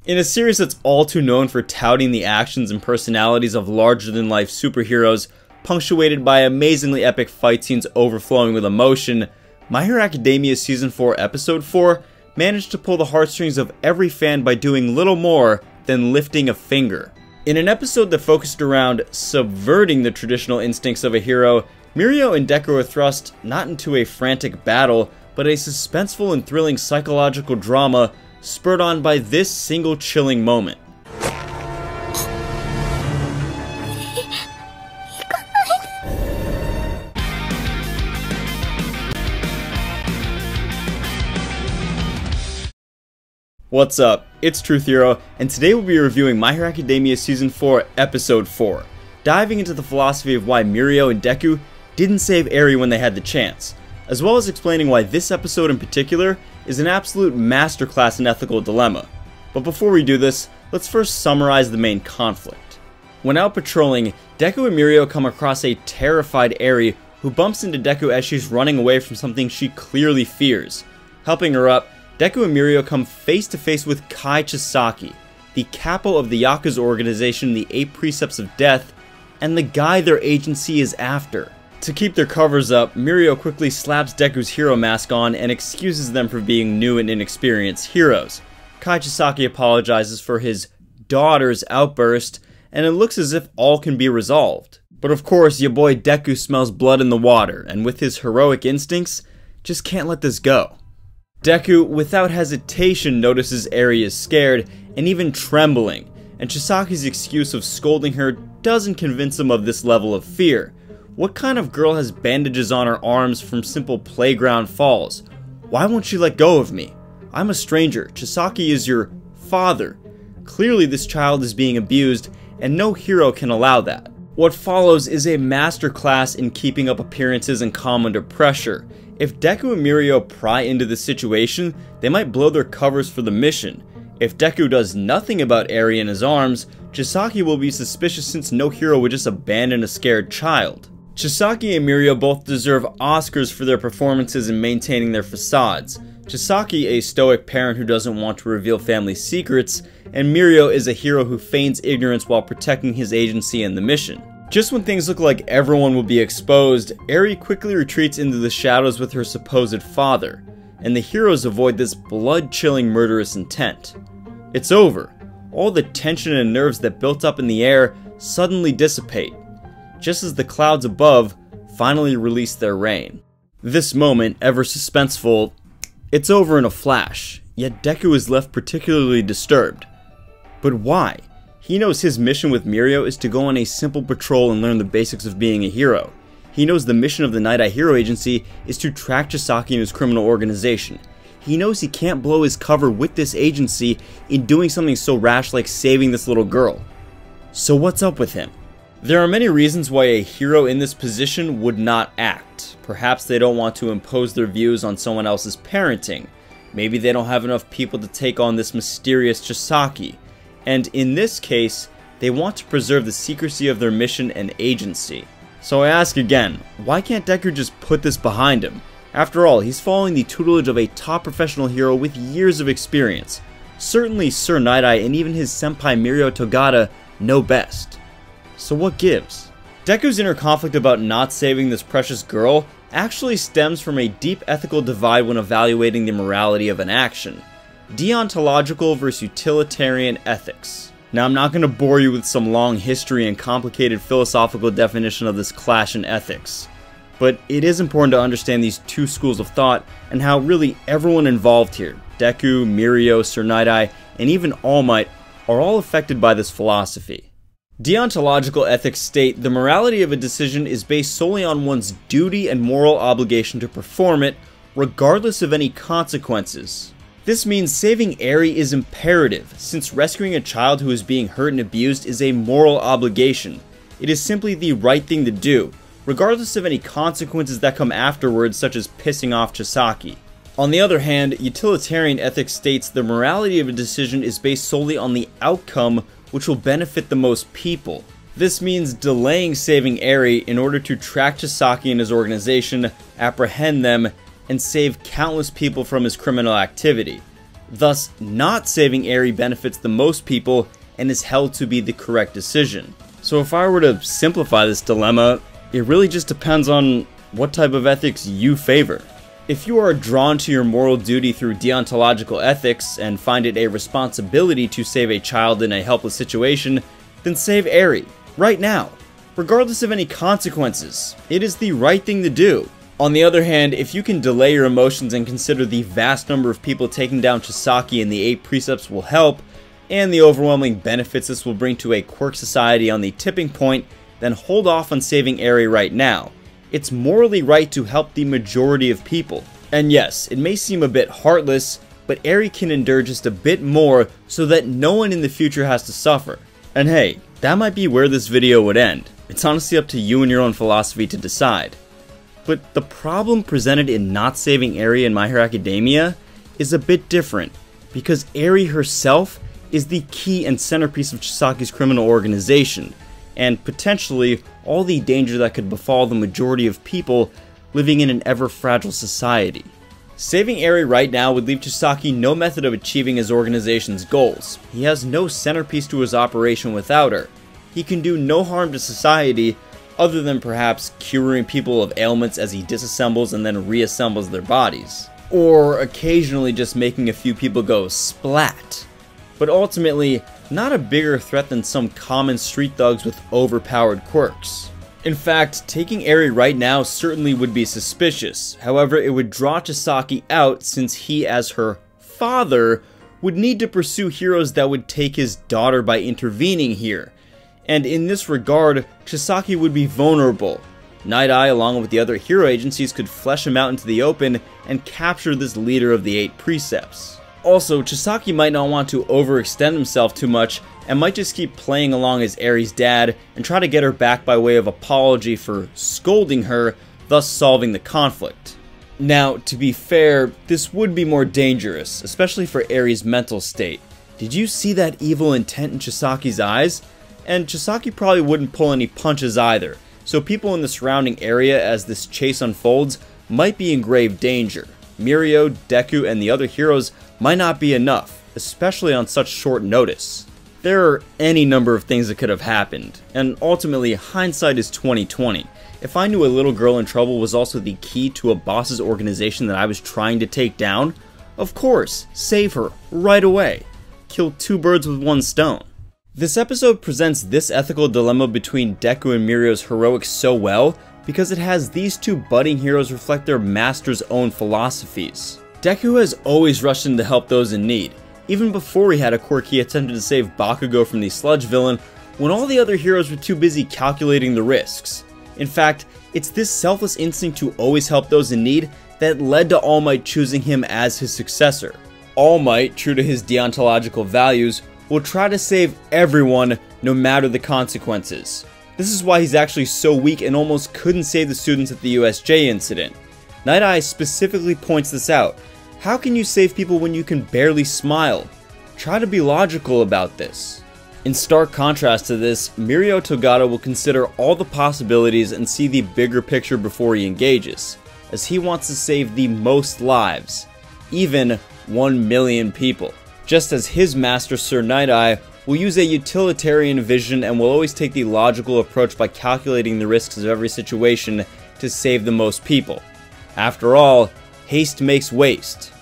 In a series that's all too known for touting the actions and personalities of larger-than-life superheroes, punctuated by amazingly epic fight scenes overflowing with emotion, My Hero Academia Season 4 Episode 4 managed to pull the heartstrings of every fan by doing little more than lifting a finger. In an episode that focused around subverting the traditional instincts of a hero, Mirio and Deku are thrust not into a frantic battle, but a suspenseful and thrilling psychological drama spurred on by this single chilling moment. What's up? It's Truth Hero, and today we'll be reviewing My Hero Academia Season 4 Episode 4, diving into the philosophy of why Mirio and Deku didn't save Eri when they had the chance, as well as explaining why this episode in particular is an absolute masterclass in ethical dilemma. But before we do this, let's first summarize the main conflict. When out patrolling, Deku and Mirio come across a terrified Eri who bumps into Deku as she's running away from something she clearly fears. Helping her up, Deku and Mirio come face to face with Kai Chisaki, the capo of the Yakuza organization the 8 Precepts of Death, and the guy their agency is after. To keep their covers up, Mirio quickly slaps Deku's hero mask on and excuses them for being new and inexperienced heroes. Kai Chisaki apologizes for his daughter's outburst, and it looks as if all can be resolved. But of course, your boy Deku smells blood in the water, and with his heroic instincts, just can't let this go. Deku, without hesitation, notices Eri is scared and even trembling, and Chisaki's excuse of scolding her doesn't convince him of this level of fear. What kind of girl has bandages on her arms from simple playground falls? Why won't she let go of me? I'm a stranger. Chisaki is your father. Clearly this child is being abused, and no hero can allow that. What follows is a masterclass in keeping up appearances and calm under pressure. If Deku and Mirio pry into the situation, they might blow their covers for the mission. If Deku does nothing about Eri in his arms, Chisaki will be suspicious since no hero would just abandon a scared child. Chisaki and Mirio both deserve Oscars for their performances in maintaining their facades. Chisaki, a stoic parent who doesn't want to reveal family secrets, and Mirio is a hero who feigns ignorance while protecting his agency and the mission. Just when things look like everyone will be exposed, Eri quickly retreats into the shadows with her supposed father, and the heroes avoid this blood-chilling murderous intent. It's over. All the tension and nerves that built up in the air suddenly dissipate, just as the clouds above finally release their rain. This moment, ever suspenseful, it's over in a flash, yet Deku is left particularly disturbed. But why? He knows his mission with Mirio is to go on a simple patrol and learn the basics of being a hero. He knows the mission of the Nighteye Hero Agency is to track Chisaki and his criminal organization. He knows he can't blow his cover with this agency in doing something so rash like saving this little girl. So what's up with him? There are many reasons why a hero in this position would not act. Perhaps they don't want to impose their views on someone else's parenting. Maybe they don't have enough people to take on this mysterious Chisaki. And in this case, they want to preserve the secrecy of their mission and agency. So I ask again, why can't Deku just put this behind him? After all, he's following the tutelage of a top professional hero with years of experience. Certainly Sir Nighteye and even his senpai Mirio Togata know best. So what gives? Deku's inner conflict about not saving this precious girl actually stems from a deep ethical divide when evaluating the morality of an action. Deontological versus Utilitarian Ethics. Now I'm not going to bore you with some long history and complicated philosophical definition of this clash in ethics, but it is important to understand these two schools of thought and how really everyone involved here, Deku, Mirio, Sir Nighteye, and even All Might, are all affected by this philosophy. Deontological ethics state the morality of a decision is based solely on one's duty and moral obligation to perform it, regardless of any consequences. This means saving Eri is imperative, since rescuing a child who is being hurt and abused is a moral obligation. It is simply the right thing to do, regardless of any consequences that come afterwards, such as pissing off Chisaki. On the other hand, utilitarian ethics states the morality of a decision is based solely on the outcome which will benefit the most people. This means delaying saving Eri in order to track Chisaki and his organization, apprehend them, and save countless people from his criminal activity. Thus, not saving Eri benefits the most people and is held to be the correct decision. So if I were to simplify this dilemma, it really just depends on what type of ethics you favor. If you are drawn to your moral duty through deontological ethics and find it a responsibility to save a child in a helpless situation, then save Eri, right now, regardless of any consequences. It is the right thing to do. On the other hand, if you can delay your emotions and consider the vast number of people taking down Chisaki and the 8 precepts will help, and the overwhelming benefits this will bring to a quirk society on the tipping point, then hold off on saving Eri right now. It's morally right to help the majority of people. And yes, it may seem a bit heartless, but Eri can endure just a bit more so that no one in the future has to suffer. And hey, that might be where this video would end. It's honestly up to you and your own philosophy to decide. But the problem presented in not saving Eri in My Hero Academia is a bit different, because Eri herself is the key and centerpiece of Chisaki's criminal organization, and potentially all the danger that could befall the majority of people living in an ever-fragile society. Saving Eri right now would leave Chisaki no method of achieving his organization's goals. He has no centerpiece to his operation without her. He can do no harm to society, other than perhaps curing people of ailments as he disassembles and then reassembles their bodies. Or occasionally just making a few people go splat. But ultimately, not a bigger threat than some common street thugs with overpowered quirks. In fact, taking Eri right now certainly would be suspicious. However, it would draw Chisaki out since he, as her father, would need to pursue heroes that would take his daughter by intervening here. And in this regard, Chisaki would be vulnerable. Nighteye, along with the other hero agencies, could flesh him out into the open and capture this leader of the 8 precepts. Also, Chisaki might not want to overextend himself too much and might just keep playing along as Eri's dad and try to get her back by way of apology for scolding her, thus solving the conflict. Now, to be fair, this would be more dangerous, especially for Eri's mental state. Did you see that evil intent in Chisaki's eyes? And Chisaki probably wouldn't pull any punches either, so people in the surrounding area as this chase unfolds might be in grave danger. Mirio, Deku, and the other heroes might not be enough, especially on such short notice. There are any number of things that could have happened, and ultimately hindsight is 20/20. If I knew a little girl in trouble was also the key to a boss's organization that I was trying to take down, of course, save her right away. Kill 2 birds with 1 stone. This episode presents this ethical dilemma between Deku and Mirio's heroics so well because it has these 2 budding heroes reflect their master's own philosophies. Deku has always rushed in to help those in need. Even before he had a quirk, he attempted to save Bakugo from the sludge villain when all the other heroes were too busy calculating the risks. In fact, it's this selfless instinct to always help those in need that led to All Might choosing him as his successor. All Might, true to his deontological values, will try to save everyone no matter the consequences. This is why he's actually so weak and almost couldn't save the students at the USJ incident. Nighteye specifically points this out. How can you save people when you can barely smile? Try to be logical about this. In stark contrast to this, Mirio Togata will consider all the possibilities and see the bigger picture before he engages, as he wants to save the most lives, even 1 million people. Just as his master Sir Nighteye will use a utilitarian vision and will always take the logical approach by calculating the risks of every situation to save the most people. After all, haste makes waste.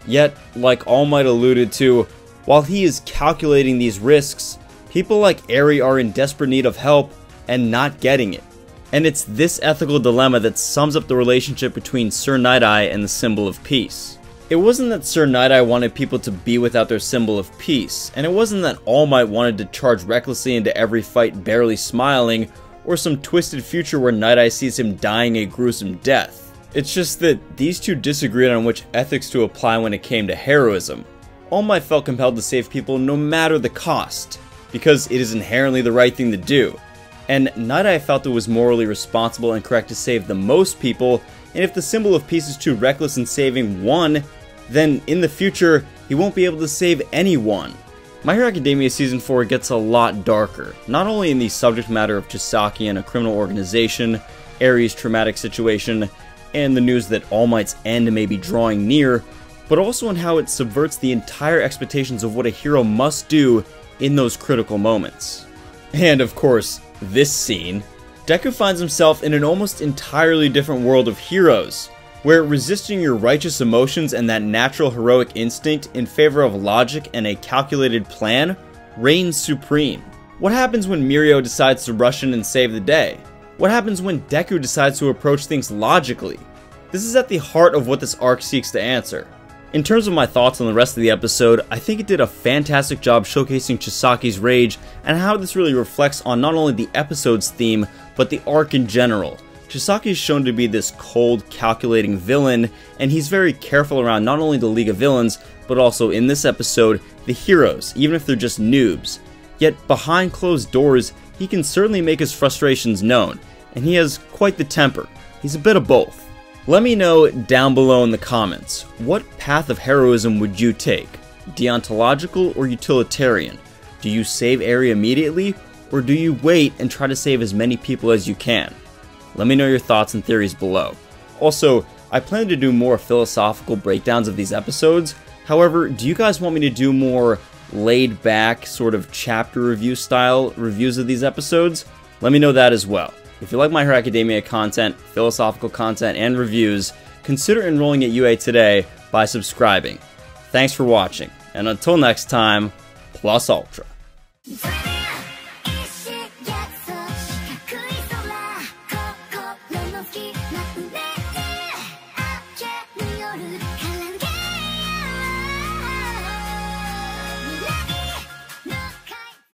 Yet, like All Might alluded to, while he is calculating these risks, people like Eri are in desperate need of help and not getting it. And it's this ethical dilemma that sums up the relationship between Sir Nighteye and the symbol of peace. It wasn't that Sir Nighteye wanted people to be without their symbol of peace, and it wasn't that All Might wanted to charge recklessly into every fight barely smiling, or some twisted future where Nighteye sees him dying a gruesome death. It's just that these 2 disagreed on which ethics to apply when it came to heroism. All Might felt compelled to save people no matter the cost, because it is inherently the right thing to do. And Nighteye felt it was morally responsible and correct to save the most people, and if the symbol of peace is too reckless in saving 1, then in the future, he won't be able to save anyone. My Hero Academia Season 4 gets a lot darker, not only in the subject matter of Chisaki and a criminal organization, Eri's traumatic situation, and the news that All Might's end may be drawing near, but also in how it subverts the entire expectations of what a hero must do in those critical moments. And of course, this scene. Deku finds himself in an almost entirely different world of heroes, where resisting your righteous emotions and that natural heroic instinct in favor of logic and a calculated plan reigns supreme. What happens when Mirio decides to rush in and save the day? What happens when Deku decides to approach things logically? This is at the heart of what this arc seeks to answer. In terms of my thoughts on the rest of the episode, I think it did a fantastic job showcasing Chisaki's rage and how this really reflects on not only the episode's theme, but the arc in general. Chisaki is shown to be this cold, calculating villain, and he's very careful around not only the League of Villains, but also in this episode, the heroes, even if they're just noobs. Yet behind closed doors, he can certainly make his frustrations known, and he has quite the temper. He's a bit of both. Let me know down below in the comments, what path of heroism would you take? Deontological or utilitarian? Do you save Eri immediately, or do you wait and try to save as many people as you can? Let me know your thoughts and theories below. Also, I plan to do more philosophical breakdowns of these episodes. However, do you guys want me to do more laid back, sort of chapter review style reviews of these episodes? Let me know that as well. If you like My Hero Academia content, philosophical content, and reviews, consider enrolling at UA today by subscribing. Thanks for watching, and until next time, plus ultra.